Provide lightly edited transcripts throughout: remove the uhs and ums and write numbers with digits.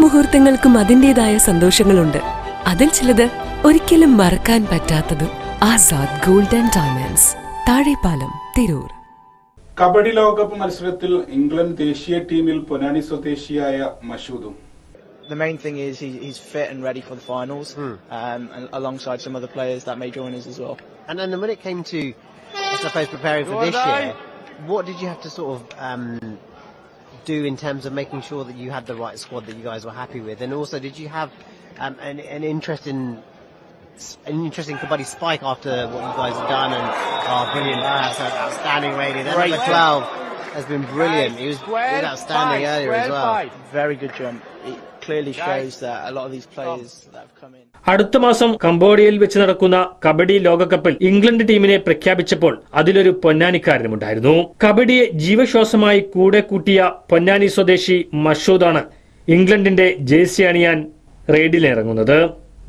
മുഹൂർത്തങ്ങൾക്കും അതിന്റേതായ സന്തോഷങ്ങളുണ്ട്. അതിൽ ചിലത് ഒരിക്കലും മറക്കാൻ പറ്റാത്തതും. Azad gold and diamonds, Thazhepalam, Tirur. Kabaddi ലോകകപ്പ് മത്സരത്തിൽ ഇംഗ്ലണ്ട് ദേശീയ ടീമിൽ പൊന്നാനി സ്വദേശിയായ മഷൂദും. The main thing is he's fit and ready for the finals, and alongside some other players that may join us as well. And then when it came to, I suppose, preparing for this year, what did you have to sort of do in terms of making sure that you had the right squad that you guys were happy with? And also, did you have an interesting kabaddi spike after what you guys have done? And brilliant! That's outstanding, really. That number 12 has been brilliant. He was outstanding earlier as well. Very good jump. It clearly shows that a lot of these players that have come in. അടുത്ത മാസം കംബോഡിയയിൽ വെച്ച് നടക്കുന്ന കബഡി ലോകകപ്പിൽ England ടീമിനെ പ്രഖ്യാപിച്ചപ്പോൾ അതിലൊരു പൊന്നാനിക്കാരനുമുണ്ടായിരുന്നു. കബഡിയെ ജീവശ്വാസമായി കൂടെ കൂട്ടിയ പൊന്നാനി സ്വദേശി മഷൂദാണ് ഇംഗ്ലണ്ടിന്റെ ജേഴ്സി അണിയാൻ റെയ്ഡിലിറങ്ങുന്നത്.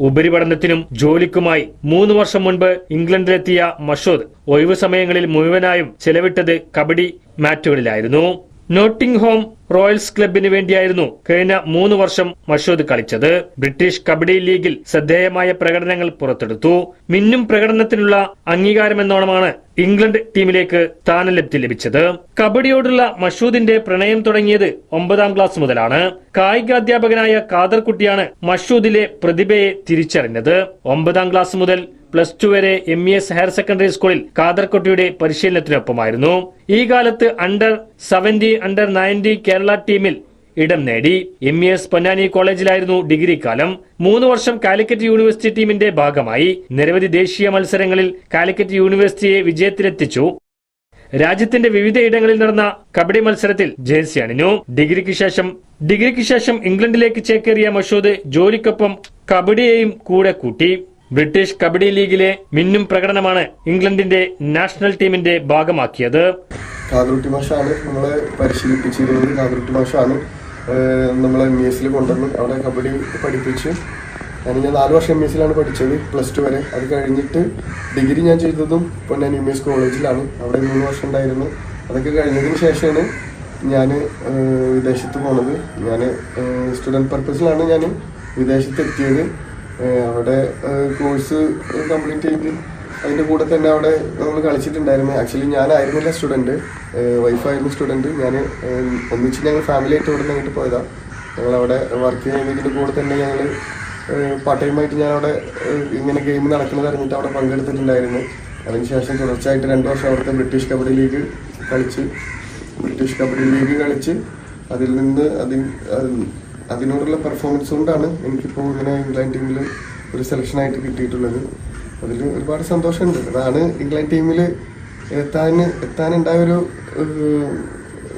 ഉപരിപഠനത്തിനും ജോലിക്കുമായി 3 വർഷം മുൻപ് ഇംഗ്ലണ്ടിലെത്തിയ മഷൂദ് ഒഴിവു സമയങ്ങളിൽ മുഴുവനായും ചെലവിട്ടത് കബഡി മാറ്റുകളിലായിരുന്നു. നോട്ടിംഗ്ഹാം റോയൽസ് ക്ലബിന് വേണ്ടിയായിരുന്നു കഴിഞ്ഞ 3 വർഷം മഷൂദ് കളിച്ചത്. ബ്രിട്ടീഷ് കബഡി ലീഗിൽ ശ്രദ്ധേയമായ പ്രകടനങ്ങൾ പുറത്തെടുത്തു. മിന്നും പ്രകടനത്തിനുള്ള അംഗീകാരമെന്നോണമാണ് ഇംഗ്ലണ്ട് ടീമിലേക്ക് സ്ഥാനലബ്ധി ലഭിച്ചത്. കബഡിയോടുള്ള മഷൂദിന്റെ പ്രണയം തുടങ്ങിയത് 9ാം ക്ലാസ് മുതലാണ്. കായികാധ്യാപകനായ ഖാദർകുട്ടിയാണ് മഷൂദിലെ പ്രതിഭയെ തിരിച്ചറിഞ്ഞത്. 9ാം ക്ലാസ് മുതൽ +2 വരെ MES ഹയർ സെക്കൻഡറി സ്കൂളിൽ ഖാദർകുട്ടിയുടെ പരിശീലനത്തിനൊപ്പമായിരുന്നു. ഈ കാലത്ത് അണ്ടർ 70, അണ്ടർ 90 കേരള ടീമിൽ ഇടം നേടി. MES പൊന്നാനി കോളേജിലായിരുന്നു ഡിഗ്രി കാലം. 3 വർഷം കാലിക്കറ്റ് യൂണിവേഴ്സിറ്റി ടീമിന്റെ ഭാഗമായി. നിരവധി ദേശീയ മത്സരങ്ങളിൽ കാലിക്കറ്റ് യൂണിവേഴ്സിറ്റിയെ വിജയത്തിലെത്തിച്ചു. രാജ്യത്തിന്റെ വിവിധ ഇടങ്ങളിൽ നടന്ന കബഡി മത്സരത്തിൽ ജേഴ്സി അണിഞ്ഞു. ഡിഗ്രിക്ക് ശേഷം ഇംഗ്ലണ്ടിലേക്ക് ചേക്കേറിയ മഷൂദ് ജോലിക്കൊപ്പം കബഡിയെയും കൂടെ കൂട്ടി. ബ്രിട്ടീഷ് കബഡി ലീഗിലെ മിന്നും പ്രകടനമാണ് ഇംഗ്ലണ്ടിന്റെ നാഷണൽ ടീമിന്റെ ഭാഗമാക്കിയത്. ഖാദർകുട്ടി മാഷാണ് നമ്മളെ പരിശീലിപ്പിച്ചിരുന്നത്. ഖാദർകുട്ടി മാഷാണ് നമ്മളെ MES കൊണ്ടുവന്ന് അവിടെ കബഡി പഠിപ്പിച്ച്. ഞാൻ 4 വർഷം MES പഠിച്ചത്, +2 വരെ. അത് കഴിഞ്ഞിട്ട് ഡിഗ്രി ഞാൻ ചെയ്തതും പൊന്നാനി MES കോളേജിലാണ്. അവിടെ 3 വർഷം ഉണ്ടായിരുന്നു. അതൊക്കെ കഴിഞ്ഞതിന് ശേഷമാണ് ഞാൻ വിദേശത്ത് പോണത്. ഞാൻ സ്റ്റുഡൻറ് പർപ്പസിലാണ് ഞാൻ വിദേശത്തെത്തിയത്. അവിടെ കോഴ്സ് കംപ്ലീറ്റ് ചെയ്ത് അതിൻ്റെ കൂടെ തന്നെ അവിടെ നമ്മൾ കളിച്ചിട്ടുണ്ടായിരുന്നു. ആക്ച്വലി ഞാനായിരുന്നില്ല സ്റ്റുഡൻറ്റ്, വൈഫായിരുന്നു സ്റ്റുഡൻറ്റ്. ഞാൻ ഒന്നിച്ച് ഞങ്ങൾ ഫാമിലിയായിട്ട് ഇവിടെ നിന്ന് അങ്ങോട്ട് പോയതാണ്. ഞങ്ങളവിടെ വർക്ക് ചെയ്യുന്നതിൻ്റെ കൂടെ തന്നെ ഞങ്ങൾ പാർട്ട് ടൈമായിട്ട് ഞാനവിടെ ഇങ്ങനെ ഗെയിം നടക്കുന്നത് അറിഞ്ഞിട്ട് അവിടെ പങ്കെടുത്തിട്ടുണ്ടായിരുന്നു. അതിനുശേഷം തുടർച്ചയായിട്ട് 2 വർഷം അവിടുത്തെ ബ്രിട്ടീഷ് കബഡി ലീഗ് കളിച്ച് അതിൽ നിന്ന് അതിനോടുള്ള പെർഫോമൻസ് കൊണ്ടാണ് എനിക്കിപ്പോൾ ഇങ്ങനെ ഇംഗ്ലണ്ട് ടീമിൽ ഒരു സെലക്ഷനായിട്ട് കിട്ടിയിട്ടുള്ളത്. അതിൽ ഒരുപാട് സന്തോഷമുണ്ട്. അതാണ് ഇംഗ്ലണ്ട് ടീമിൽ എത്താനുണ്ടായ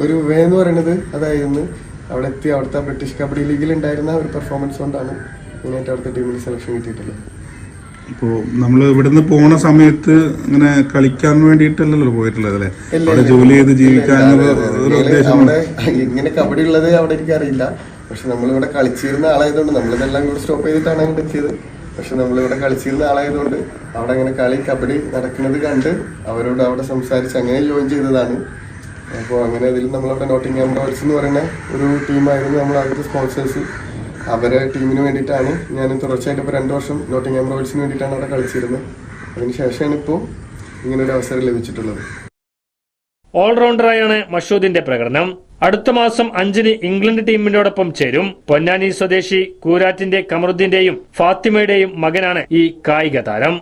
ഒരു വേ എന്ന് പറയുന്നത്. അതായിരുന്നു അവിടെ എത്തി അവിടുത്തെ ബ്രിട്ടീഷ് കബഡി ലീഗിൽ ഉണ്ടായിരുന്ന ഒരു പെർഫോമൻസ് കൊണ്ടാണ് മെയിനായിട്ട് അവിടുത്തെ ടീമിൽ സെലക്ഷൻ കിട്ടിയിട്ടുള്ളത്. ഇപ്പോൾ നമ്മൾ ഇവിടുന്ന് പോണ സമയത്ത് ഇങ്ങനെ കളിക്കാൻ വേണ്ടിയിട്ടല്ലല്ലോ പോയിട്ടുള്ളത് അല്ലേ? അവിടെ ജോലി ചെയ്ത് ജീവിക്കാനുള്ള അവിടെ ഇങ്ങനെ കബഡി ഉള്ളത് അവിടെ എനിക്കറിയില്ല. പക്ഷെ നമ്മളിവിടെ കളിച്ചിരുന്ന ആളായതുകൊണ്ട് നമ്മളിതെല്ലാം കൂടെ സ്റ്റോപ്പ് ചെയ്തിട്ടാണ് അങ്ങോട്ട് എത്തിയത്. പക്ഷെ നമ്മളിവിടെ കളിച്ചിരുന്ന ആളായതുകൊണ്ട് അവിടെ അങ്ങനെ കബഡി നടക്കുന്നത് കണ്ട് അവരോട് അവിടെ സംസാരിച്ച് അങ്ങനെ ജോയിൻ ചെയ്തതാണ്. അപ്പോൾ അങ്ങനെ അതിൽ നമ്മളവിടെ നോട്ടിംഗ്ഹാം റോയൽസ് എന്ന് പറയുന്ന ഒരു ടീമായിരുന്നു നമ്മൾ ആദ്യത്തെ സ്പോൺസേഴ്സ്. അവരെ ടീമിന് വേണ്ടിയിട്ടാണ് ഞാൻ തുടർച്ചയായിട്ട് ഇപ്പോൾ 2 വർഷം നോട്ടിംഗ്ഹാം റോയൽസിന് വേണ്ടിയിട്ടാണ് അവിടെ കളിച്ചിരുന്നത്. അതിനുശേഷമാണ് ഇപ്പോൾ ഇങ്ങനൊരു അവസരം ലഭിച്ചിട്ടുള്ളത്. ഓൾറൗണ്ടറായാണ് മഷൂദിന്റെ പ്രകടനം. അടുത്ത മാസം 5-ന് ഇംഗ്ലണ്ട് ടീമിനോടൊപ്പം ചേരും. പൊന്നാനി സ്വദേശി കൂരാറ്റിന്റെ കമറുദ്ദീന്റെയും ഫാത്തിമയുടെയും മകനാണ് ഈ കായിക താരം.